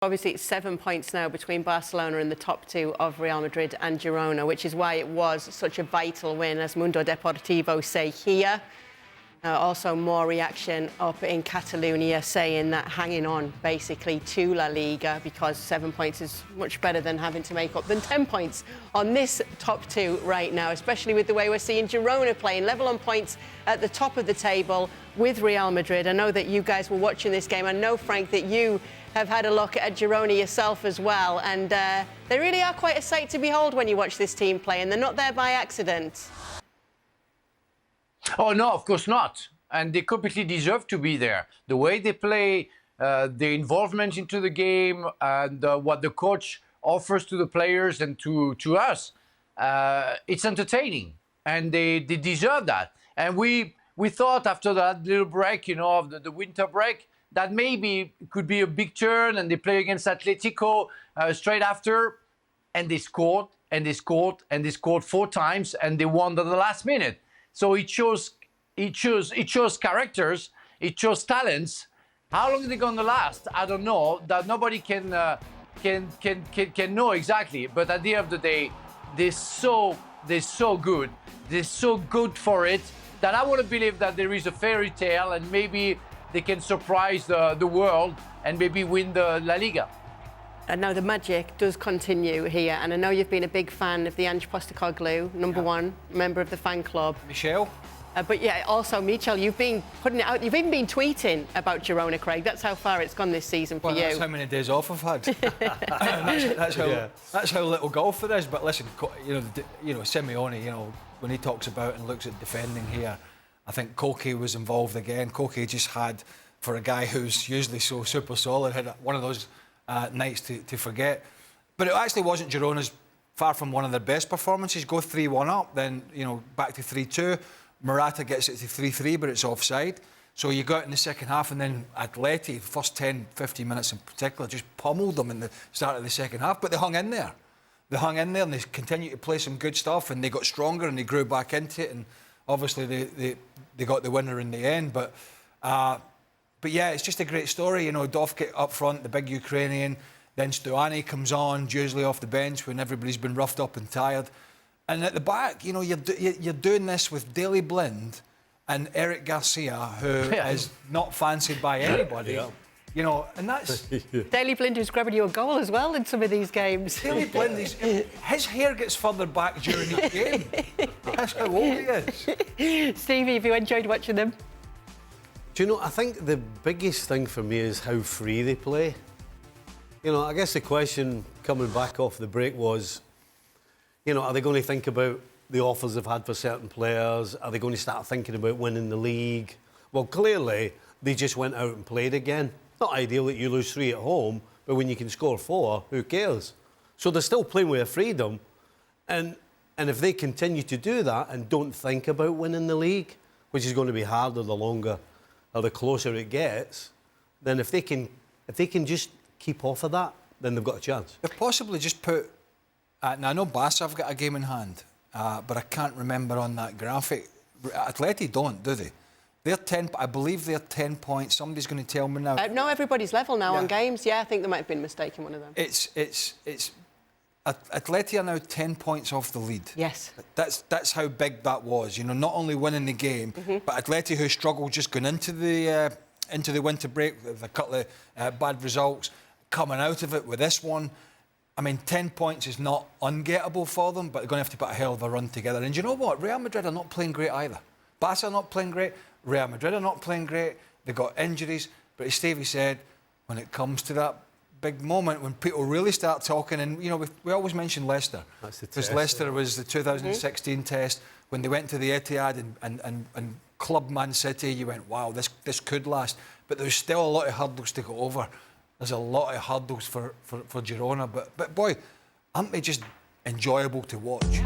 Obviously, it's 7 points now between Barcelona and the top two of Real Madrid and Girona, which is why it was such a vital win, as Mundo Deportivo say here. Also, more reaction up in Catalonia saying that hanging on, basically, to La Liga, because 7 points is much better than having to make up than 10 points on this top two right now, especially with the way we're seeing Girona playing level on points at the top of the table with Real Madrid. I know that you guys were watching this game. I know, Frank, that you have had a look at Girona yourself as well, and they really are quite a sight to behold when you watch this team play, and they're not there by accident. Oh, no, of course not. And they completely deserve to be there. The way they play, the involvement into the game, and what the coach offers to the players and to us, it's entertaining. And they deserve that. And we thought after that little break, you know, of the winter break, that maybe it could be a big turn, and they play against Atletico straight after, and they scored, and they scored, and they scored 4 times, and they won at the last minute. So it shows characters, it shows talents. How long are they going to last? I don't know. That nobody can know exactly. But at the end of the day, they're so good. They're so good for it that I want to believe that there is a fairy tale, and maybe they can surprise the world and maybe win the La Liga. And now the magic does continue here, and I know you've been a big fan of the Ange Postecoglou, number one member of the fan club. Michel. But yeah, also, Michel, you've been putting it out. You've even been tweeting about Girona, Craig. That's how far it's gone this season for you. That's how many days off I've had. that's how little golf there is. But listen, Simeone, when he talks about and looks at defending here, I think Koke was involved again. Koke just had, for a guy who's usually so super solid, had one of those nights to forget. But it actually wasn't Girona's, far from one of their best performances. Go 3-1 up, then back to 3-2. Morata gets it to 3-3, but it's offside. So you got in the second half, and then Atleti, first 10-15 minutes in particular, just pummeled them in the start of the second half. But they hung in there. They hung in there, and they continued to play some good stuff, and they got stronger, and they grew back into it, and obviously they got the winner in the end. But yeah, it's just a great story. Dovkit up front, the big Ukrainian. Then Stuani comes on, usually off the bench when everybody's been roughed up and tired. And at the back, you're doing this with Daley Blind and Eric Garcia, who is not fancied by anybody. And that's... Daley Blind who's grabbing you a goal as well in some of these games. Daley Blind, his hair gets further back during each game. That's how old he is. Stevie, have you enjoyed watching them? Do you know, I think the biggest thing for me is how free they play. I guess the question coming back off the break was, are they going to think about the offers they've had for certain players? Are they going to start thinking about winning the league? Well, clearly, they just went out and played again. Not ideal that you lose 3 at home, but when you can score 4, who cares? So they're still playing with a freedom. And if they continue to do that and don't think about winning the league, which is going to be harder the longer or the closer it gets, then if they can just keep off of that, then they've got a chance. They've possibly just put... now, I know Barca have got a game in hand, but I can't remember on that graphic. Atleti don't, do they? They're 10... I believe they're 10 points. Somebody's going to tell me now. No, everybody's level now on games. Yeah, I think there might have been a mistake in one of them. Atleti are now 10 points off the lead. Yes. That's how big that was. Not only winning the game, but Atleti, who struggled just going into the winter break with a couple of bad results, coming out of it with this one. I mean, 10 points is not ungettable for them, but they're going to have to put a hell of a run together. And you know what? Real Madrid are not playing great either. Barca are not playing great. Real Madrid are not playing great. They've got injuries. But as Stevie said, when it comes to that big moment, when people really start talking, and, we always mention Leicester. Because Leicester was the 2016 test, when they went to the Etihad and Club Man City, you went, wow, this could last. But there's still a lot of hurdles to go over. There's a lot of hurdles for Girona, but boy, aren't they just enjoyable to watch?